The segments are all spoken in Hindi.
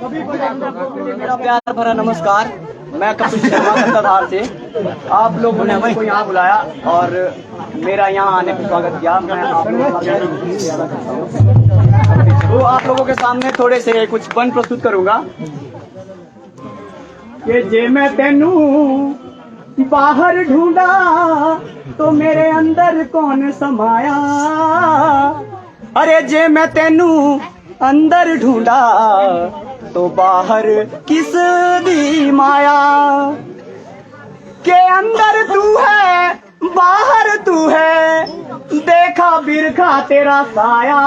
मेरा प्यार भरा नमस्कार। मैं कपिल शर्मा सत्ताधार से। आप लोगों ने मुझको यहाँ बुलाया और मेरा यहाँ आने का स्वागत किया। मैं आप लोगों तो आप लोगों के सामने थोड़े से कुछ पन प्रस्तुत करूंगा कि जे मैं तेनू बाहर ढूंढा तो मेरे अंदर कौन समाया। अरे जे मैं तेनू अंदर ढूंढा तो बाहर किस दी माया। के अंदर तू है बाहर तू है, देखा बिरखा तेरा साया।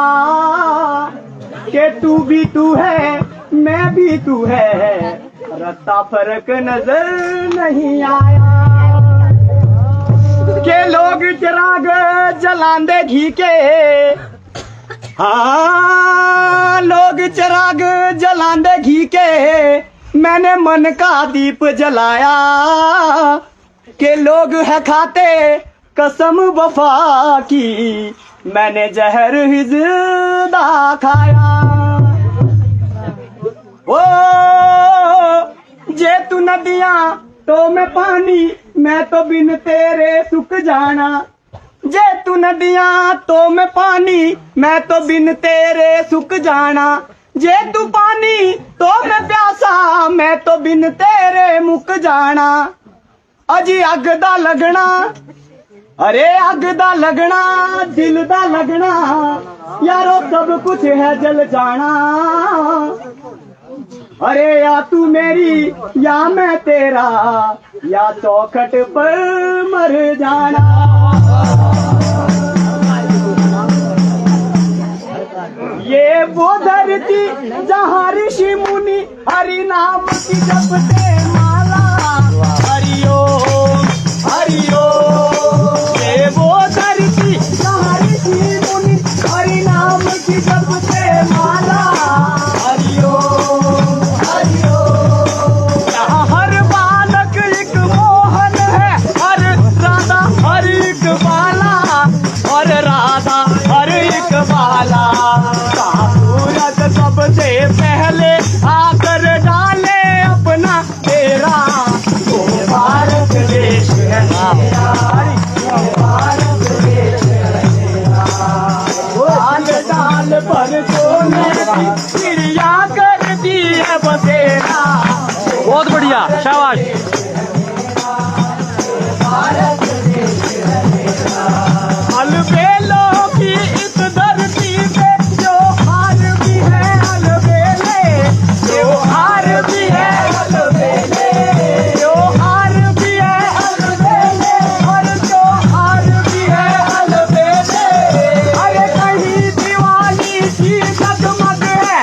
के तू भी तू है मैं भी तू है, रत्ता फर्क नजर नहीं आया। के लोग चिराग जलांदे घी के, हाँ लोग चिराग जलांदे घी के, मैंने मन का दीप जलाया। के लोग है खाते कसम वफा की, मैंने जहर हिजदा खाया। ओ जे तू नदियां तो मैं पानी, मैं तो बिन तेरे सूख जाना। जे तू नदियां तो मैं पानी, मैं तो बिन तेरे सूख जाना। जे तू पानी तो मैं प्यासा, मैं तो बिन तेरे मुक जाना। अजी अग दा लगना, अरे अग दा लगना, दिल दा लगना, यारो सब कुछ है जल जाना। अरे या तू मेरी या मैं तेरा, या चौखट पर मर जाना। ये वो धरती जहाँ ऋषि मुनि हरि नाम की जपते माला। हरिओम हरिओम। ये वो धरती जहाँ ऋषि मुनि हरि नाम की जपते माला। हरिओम हरिओम। यहाँ हर बालक एक मोहन है, हर राधा हर एक बाला, और राधा हर एक बाला। सबसे पहले आकर डाले अपना तेरा, वो भारत देश है मेरा। भारत देश है मेरा। डाल डाल पर सोने की चिड़िया कर दी है बसेरा। बहुत बढ़िया, शाबाश। भारत देश है मेरा। अलबेलों की इस धरती पे जो हार भी है अलबेले, जो हार भी है अलबेले, जो हार भी है अलबेले, और जो हार भी है अलबेले। अरे कहीं दिवाली की जगमग है,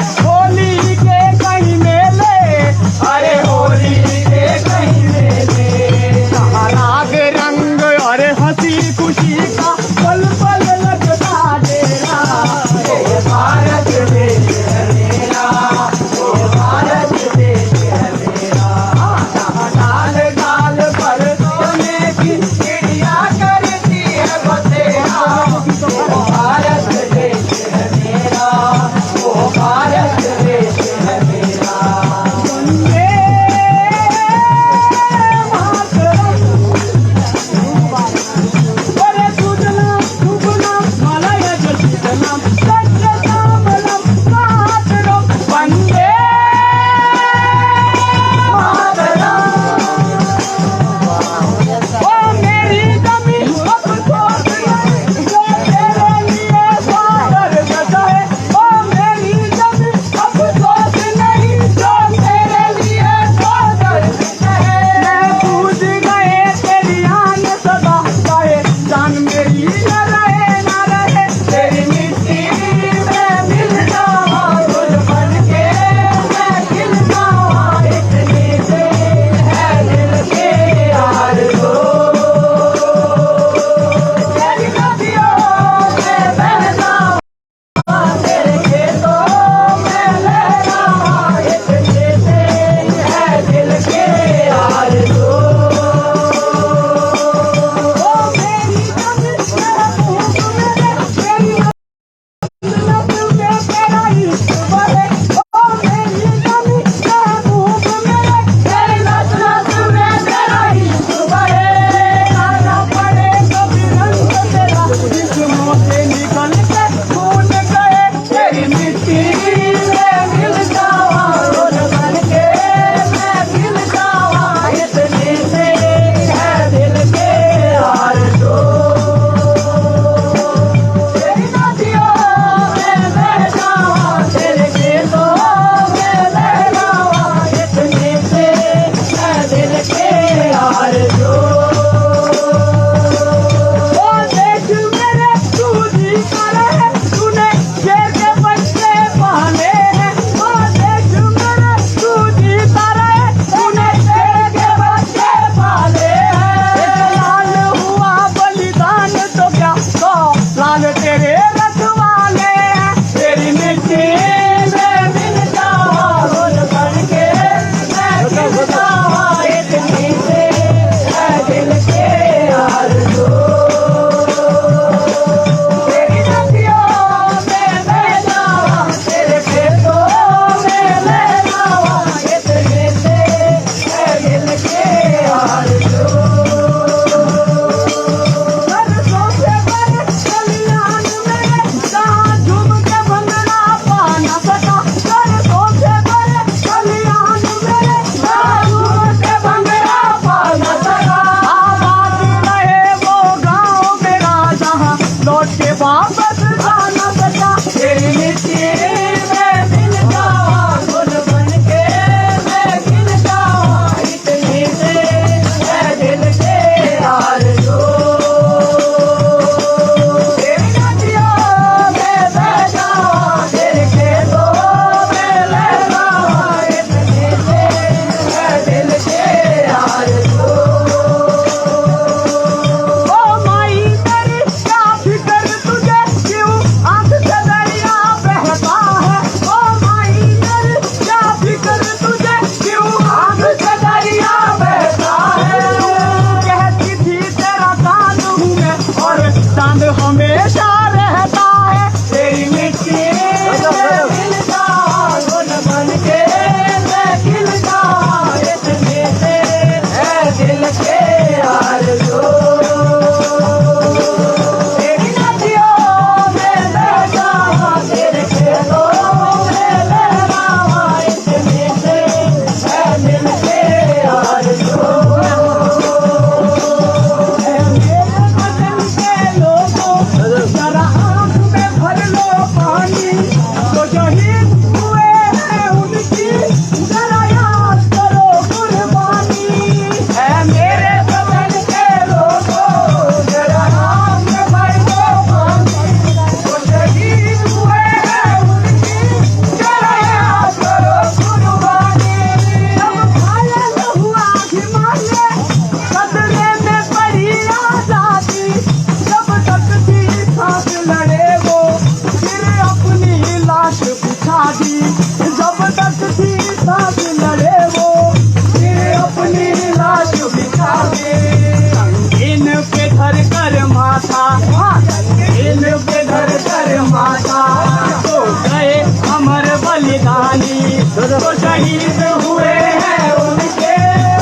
शहीद हुए हैं उनके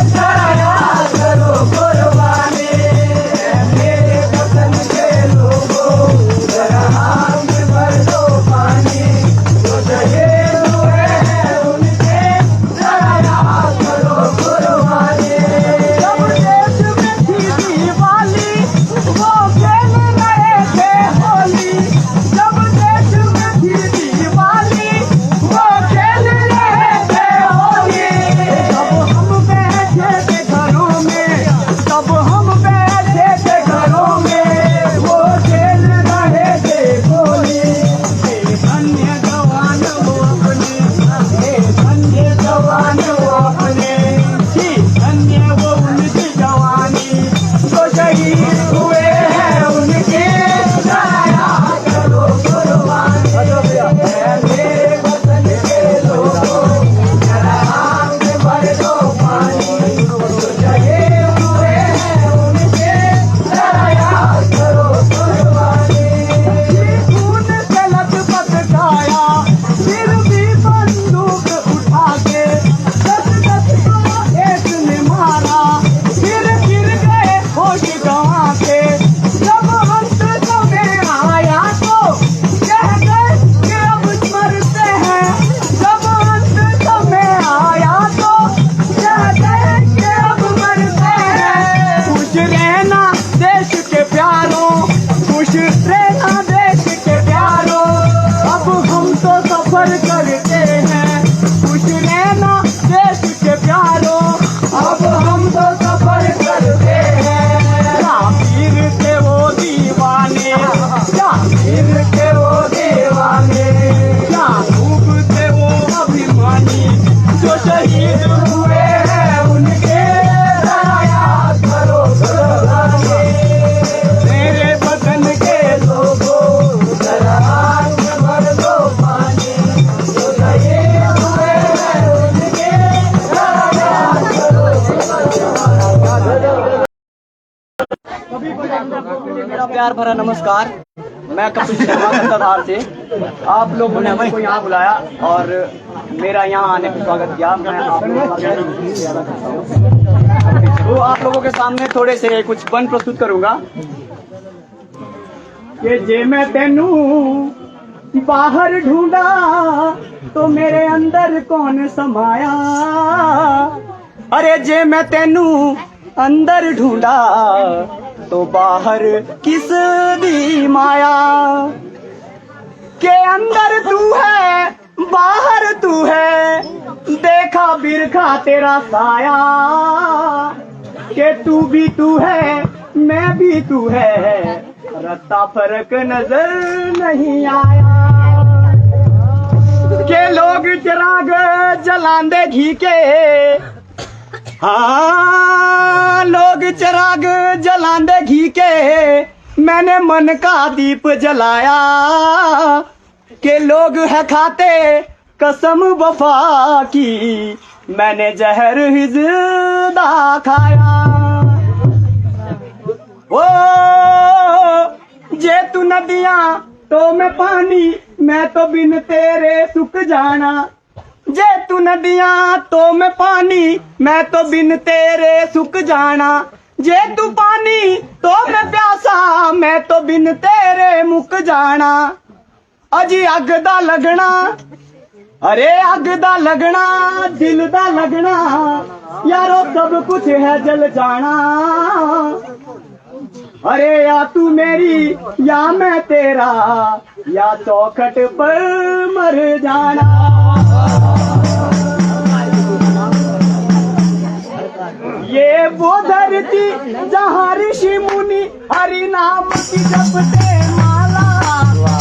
जरा याद करो कुर्बानी। मेरे वतन के लोगों जरा हाथ में भर दो पानी। जो शहीद हुए हैं उनके जरा याद करो कुर्बानी। जब देश में थी दिवाली वो खेल रहे थे होली। जब देश में थी दिवाली वो खेल रहे थे होली। जब हम बैठे थे घरों में वो खेल रहे थे होली। धन्य जवान वो अपने, धन्य जवान वो अपने, धन्य वो उनकी जवानी। जो शहीद हुए हैं उनके जरा याद करो कुर्बानी। मेरे वतन के लोगों जरा हाथ में भर दो पानी। जो शहीद हुए हैं उनके जरा याद करो कुर्बानी। खून से लथपथ खाया फिर भी बंदूक उठा के, दस दस को एक ने मारा फिर गिर गए होश गंवा के। जब अंत समय आया तो कह गए कि अब मरते हैं। जब अंत समय आया तो कह गए कि अब मरते हैं। खुश रहना देश के प्यारों, खुश रहना देश के प्यारों। अब हम तो सफर करते हैं। खुश रहना देश के प्यारों, अब हम तो सफर करते हैं। क्या वीर थे वो दीवाने, क्या वीर थे वो दीवाने, क्या खूब थे वो अभिमानी। जो शहीद हुए हैं उनके जरा याद करो कुर्बानी। मेरे वतन के लोगों जरा हाथ में भर दो पानी। जो शहीद हुए हैं उनके जरा याद करो कुर्बानी। मेरा प्यार भरा नमस्कार। मैं कपिल शर्मा सत्ताधार से। आप लोगों ने मुझको यहाँ बुलाया और मेरा यहाँ आने का स्वागत किया। मैं आप लोगों का ज्यादा करता हूँ। तो आप लोगों के सामने थोड़े से कुछ वन प्रस्तुत करूंगा। कि जे मैं तेनू बाहर ढूंढा तो मेरे अंदर कौन समाया। अरे जे मैं तेनू अंदर ढूंढा तो बाहर किस दी माया। के अंदर तू है बाहर तू है, देखा बिरखा तेरा साया। के तू भी तू है मैं भी तू है, रत्ता फर्क नजर नहीं आया। के लोग चिराग जलांदे घी के, हाँ लोग चिराग जलांदे घी के, मैंने मन का दीप जलाया। के लोग है खाते कसम वफा की, मैंने जहर हिजदा खाया। ओ जे तू नदियां तो मैं पानी, मैं तो बिन तेरे सूख जाना। जे तू नदियां तो मैं पानी, मैं तो बिन तेरे सूख जाना। जे तू पानी तो मैं प्यासा, मैं तो बिन तेरे मुक जाना। अजी अग दा लगना, अरे अग दा लगना, दिल दा लगना, यारो सब कुछ है जल जाना। अरे या तू मेरी या मैं तेरा, या चौखट पर मर जाना। ये वो धरती जहाँ ऋषि मुनि हरि नाम की जपते माला।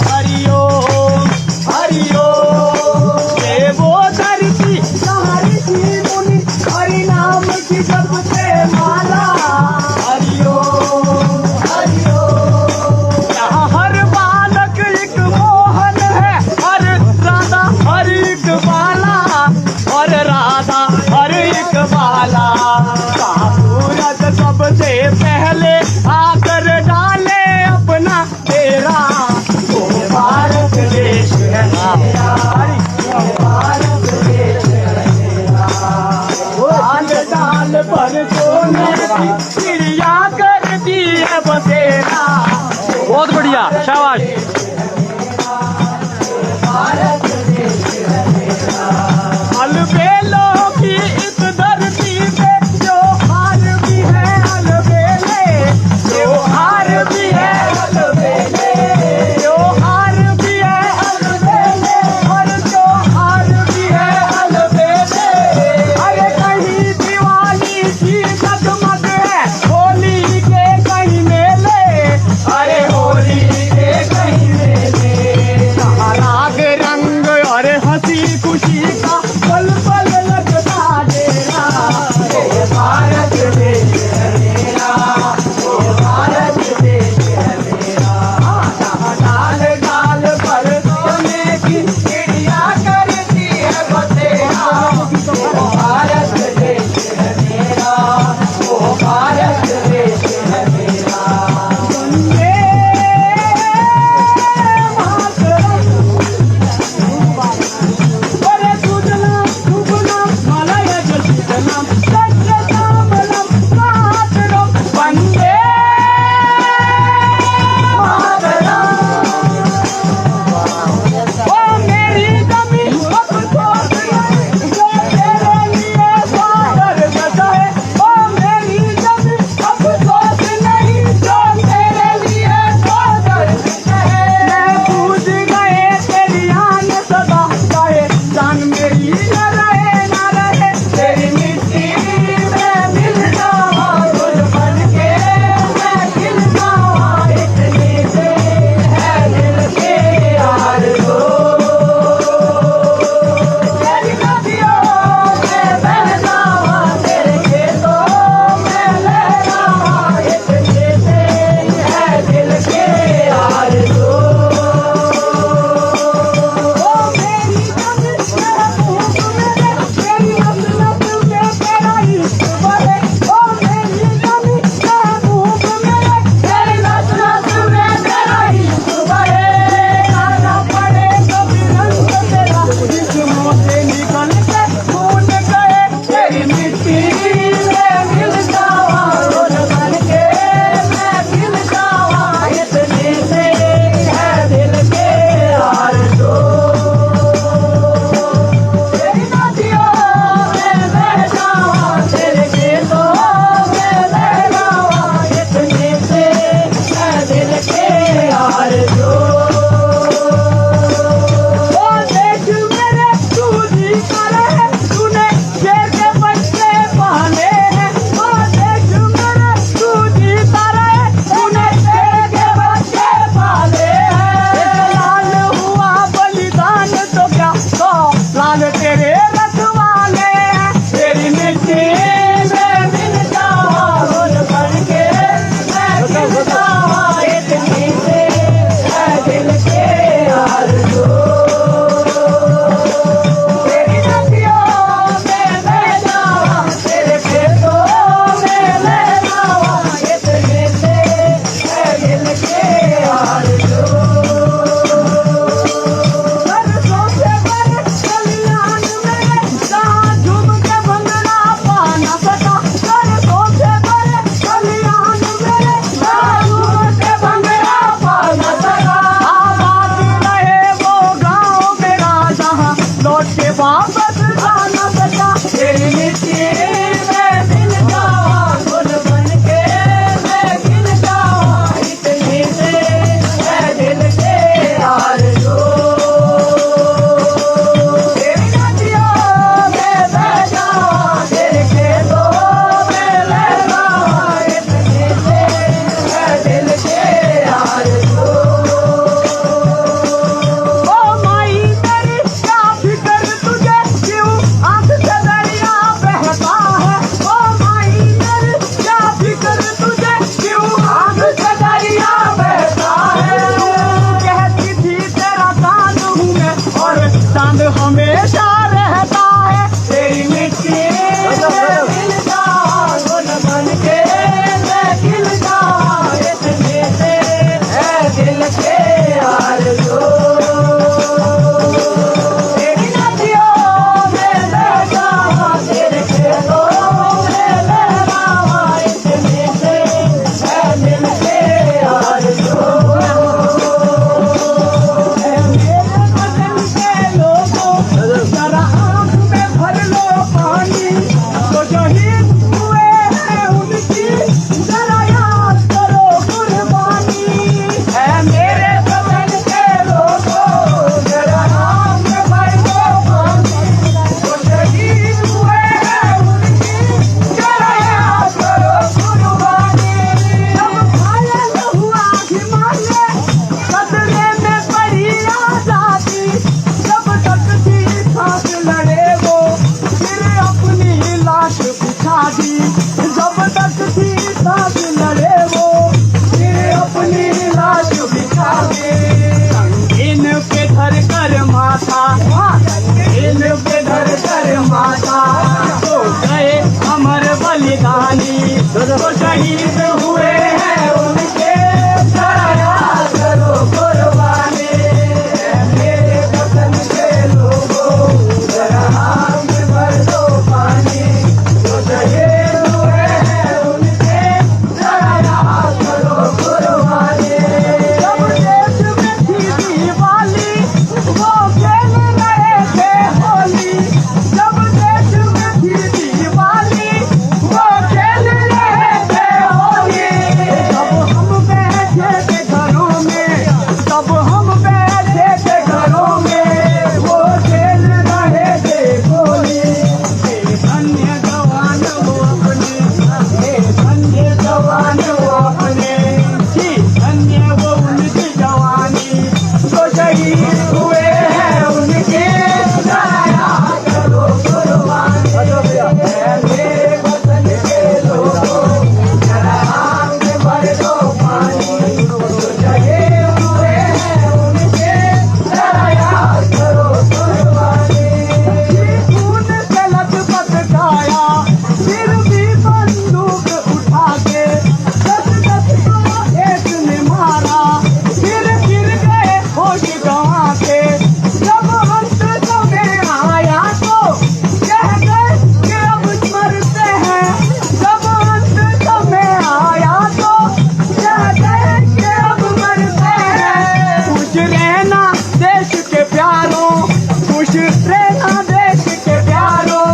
हरिओम हरिओम। ये वो धरती जहाँ ऋषि मुनि हरि नाम की जपते माला। हरिओम हरिओम। यहाँ हर बालक एक मोहन है, हर राधा हर एक बाला, और राधा हर एक बाला। सूरज सबसे पहले आकर डाले अपना तेरा, वो भारत देश है मेरा। तो गए अमर बलिदानी, तो शहीद हुए हैं उनके, जरा याद करो कुर्बानी। मेरे वतन के लोगों जरा हाथ में भर दो पानी, तो शहीद हुए हैं उनके, जरा याद करो कुर्बानी। जब देश में थी दिवाली वो खेल रहे थे होली, जब देश में थी दिवाली वो खेल रहे थे होली। तब हम बैठे थे घरों में, तब हम बैठे थे घरों में, वो खेल रहे थे होली। धन्य जवान वो अपने, धन्य जवान वो अपने, धन्य वो उनकी जवानी, तो शहीद हुए हैं उनके, जरा याद करो कुर्बानी। मेरे वतन के लोगों जरा हाथ में भर दो पानी, तो शहीद हुए हैं उनके, जरा याद करो कुर्बानी। खून से लथपथ काया, फिर भी बंदूक उठा के, 10-10 को एक ने मारा, फिर गिर गए होश गंवा के। जब अंत समय आया तो कह गए कि अब मरते हैं, जब अंत समय आया तो कह गए कि अब मरते हैं। खुश रहना देश के प्यारों, खुश रहना देश के प्यारों,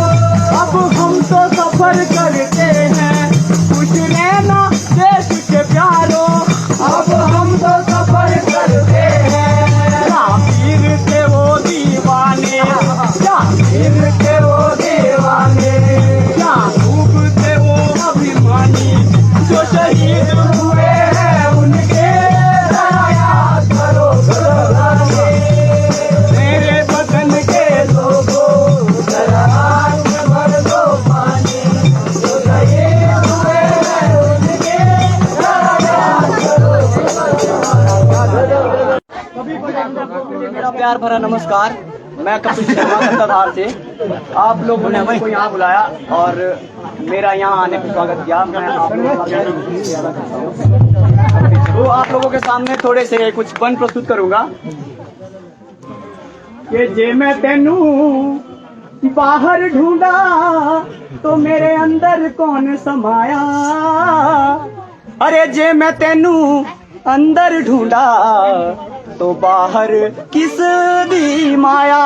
अब हम तो सफर करते हैं। खुश रहना देश के प्यारों, अब हम तो सफर करते हैं। क्या वीर थे वो दीवाने, क्या वीर थे वो दीवाने, क्या खूब थे वो अभिमानी, जो शहीद हुए हैं उनके, जरा याद करो कुर्बानी। मेरे वतन के लोगों जरा हाथ में भर दो पानी, तो शहीद हुए हैं उनके, जरा याद करो कुर्बानी। मेरा प्यार भरा नमस्कार। मैं कपिल शर्मा कत्ताधार से। आप लोगों ने मेरे को यहाँ बुलाया और मेरा यहाँ आने का स्वागत किया। मैं आप लोगों का तो आप लोगों के सामने थोड़े से कुछ वन प्रस्तुत करूंगा। कि जे मैं तेनू बाहर ढूंढा तो मेरे अंदर कौन समाया। अरे जे मैं तेनू अंदर ढूंढा तो बाहर किस दी माया।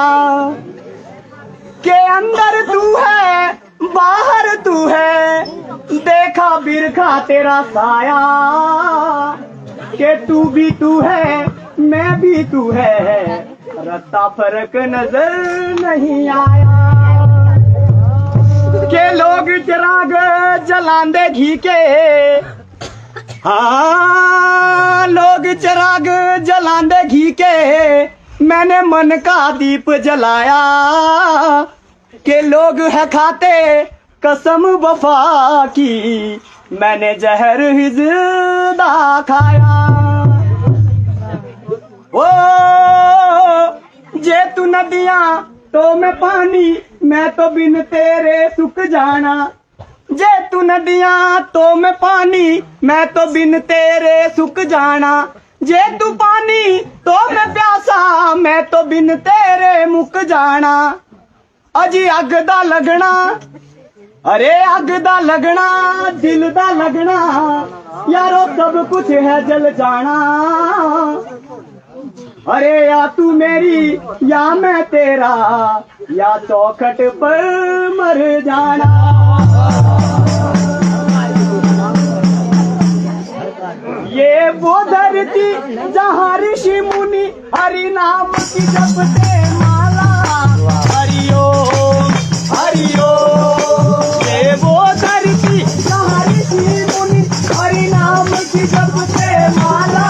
के अंदर तू है बाहर तू है, देखा बिरखा तेरा साया। के तू भी तू है मैं भी तू है, रत्ता फर्क नजर नहीं आया। के लोग चिराग जलांदे घी के, हाँ लोग चिराग जलांदे घी के, मैंने मन का दीप जलाया। के लोग है खाते कसम वफा की, मैंने जहर हिजदा खाया। ओ जे तू नदियां तो मैं पानी, मैं तो बिन तेरे सूख जाना। जे तू नदियां तो मैं पानी, मैं तो बिन तेरे सूख जाना। जे तू पानी तो मैं प्यासा, मैं तो बिन तेरे मुक जाना। अजी अग दा लगना, अरे अग दा लगना, दिल दा लगना, यारो सब कुछ है जल जाना। अरे या तू मेरी या मैं तेरा, या चौखट पर मर जाना। ये वो धरती जहाँ ऋषि मुनि हरि नाम की जपते माला। हरिओम हरिओम। ये वो धरती जहाँ ऋषि मुनि हरि नाम की जपते माला।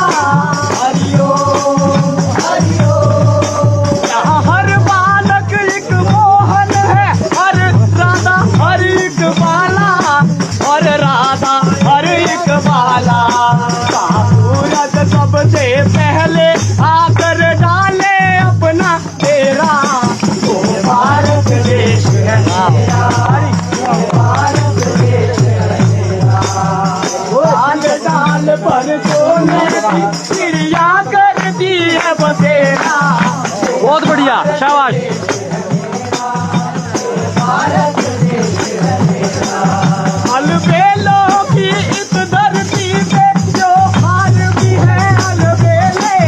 हरिओम हरिओम। यहाँ हर बालक एक मोहन है, हर राधा हर एक बाला, और राधा हर एक बाला। सूरज सबसे पहले आकर डाले अपना तेरा डाल पर सोने की चिड़िया करती है बसेरा। बहुत बढ़िया, शाबाश। अलबेलों की इस धरती पे जो हार भी है अलबेले,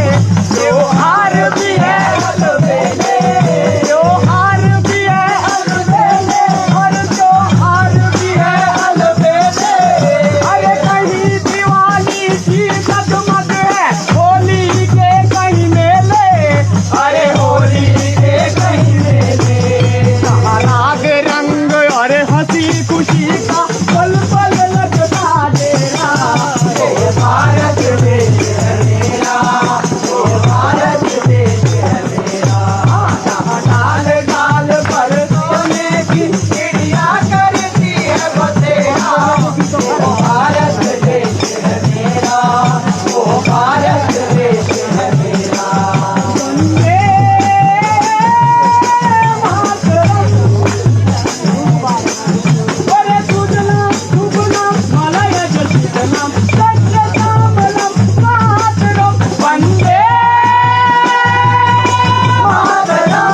जो हार भी है अलबेले, जो हार भी है अलबेले, और जो हार भी है अलबेले। अरे कहीं दिवाली की जगमग है होली के कहीं मेले, अरे होली के कहीं मेले। राग रंग और हंसी खुशी का पल पल लगता डेरा। ये भारत देश है मेरा, ये भारत देश है मेरा। डाल डाल पर सोने की चिड़िया करती है बसेरा। वो भारत देश है मेरा, वो भारत देश है मेरा। वंदे मातरम। अरे सुजलाम सुफलाम मलयज शीतलाम सत्यसामलाम मातरम। वंदे मातरम।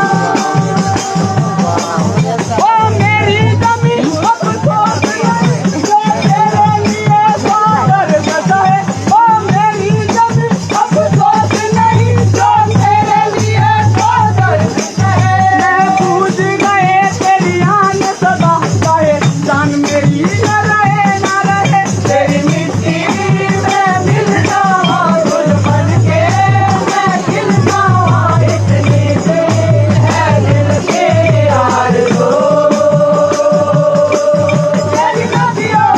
ओ मेरी जमीन अफसोस नहीं जो तेरे लिए सागर बसा है। ओ मेरी जमीन अफसोस नहीं जो तेरे लिए सागर बसा है। मैं पूज गए तेरी आन सदा चाहे जान मेरी न रहे तेरी मिट्टी में मिल जावा गुल बन के मैं खिल जावा। इतनी से है दिल के आरज़ू। तेरी नदियों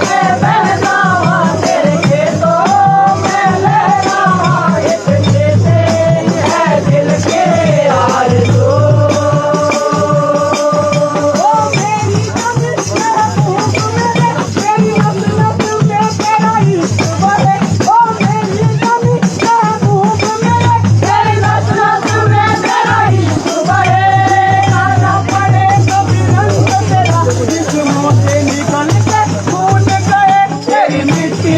में बह जावा तेरे खेतों में लहरावा। इतनी से है दिल के आरज़ू। ओ मेरी जमीन महबूब मेरे, तेरी अजमत में तेरा इश्क बहे। ओ मेरी जमीन महबूब मेरे, तेरी अजमत में तेरा इश्क बहे। आना पड़े कभी रंग तेरा जिस्मों से निकल के खून गए। तेरी मिट्टी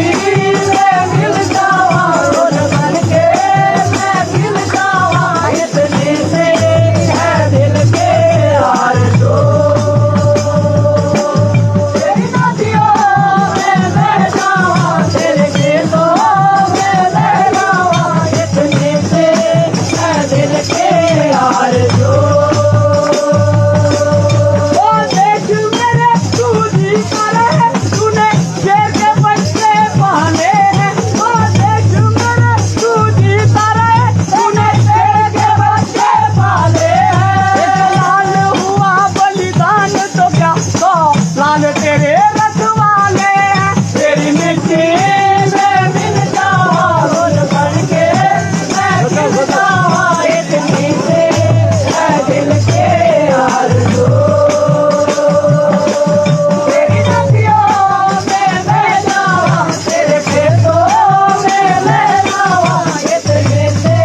में मिल जावा रोज बन के मैं खिल जावा। इतनी से है दिल के आरज़ू। तेरी नदियों में बह जावा तेरे खेतों में लहरावा। इतनी से है दिल के आरज़ू। ओ देख मेरे तू जीता रहे, तूने शेर के बच्चे पाले हैं। ओ देख मेरे तू जीता रहे, तूने शेर के बच्चे पाले हैं। लाल हुआ बलिदान तो क्या सौ लाल तेरे रखवाले हैं। तेरी मिट्टी में मिल जावा रोज बन के मैं खिल जावा। इतनी से है दिल के आरज़ू। तेरी नदियों में बह जावा तेरे खेतों में लहरावा। इतनी से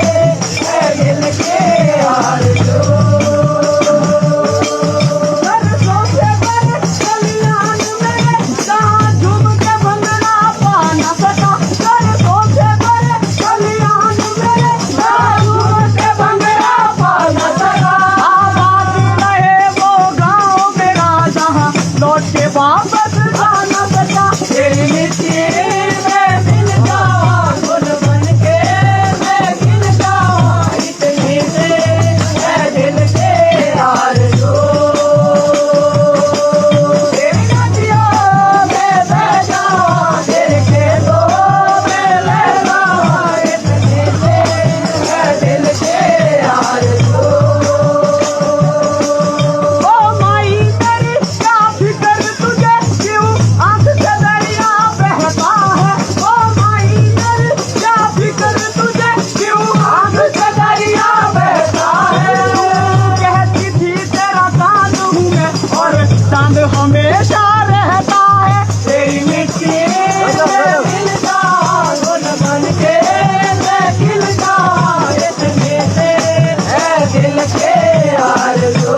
है दिल के आरज़ू। बरसों से बरस कल्याण मेरे, जहाँ झूम के भंगड़ा पा न सका। बरसों से बरस कल्याण मेरे, जहाँ झूम के भंगड़ा पा न सका। आबाद रहे वो गाँव मेरा जहाँ लौट के वापस जा न सका। तेरी मिट्टी में मिल जावा गुल बन के मैं खिल जावा। इतनी से है दिल के आरज़ू। तेरी नदियों में बह जावा तेरे खेतों में लहरावा। इतनी से है दिल के आरज़ू। ओ माई तेरी क्या फिक्र तुझे क्यों आंख से दरिया बहता है। ओ माई तेरी क्या फिक्र तुझे क्यों आंख से दरिया बहता है। कहती थी तेरा चांद हूँ मैं और चांद हमेशा रहता है। तेरी मिट्टी में मिल जावा गुल बन के मैं खिल जावा। इतनी से है दिल के आरज़ू।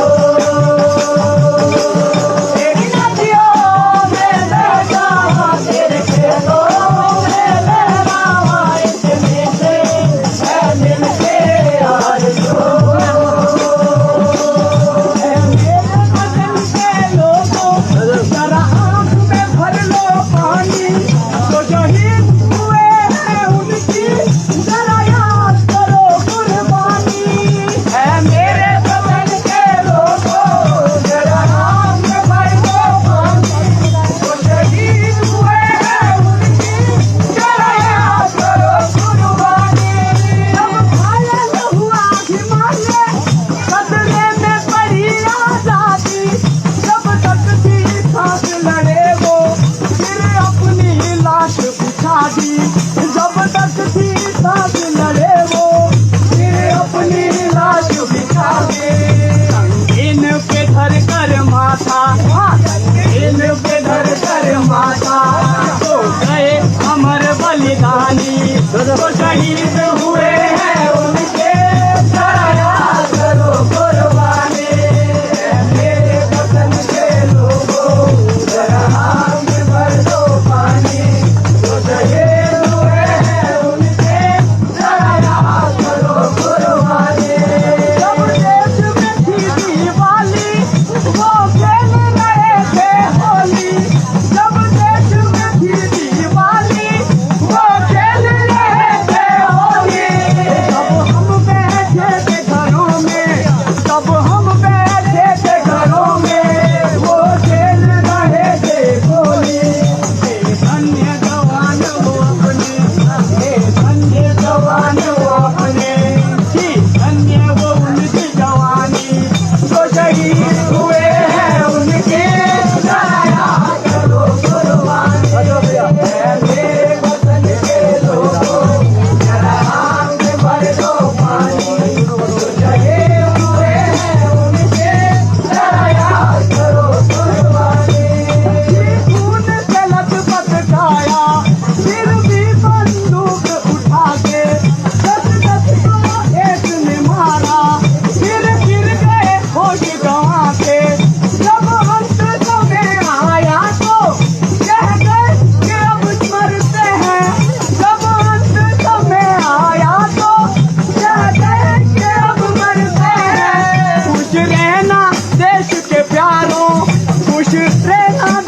बारिश रहना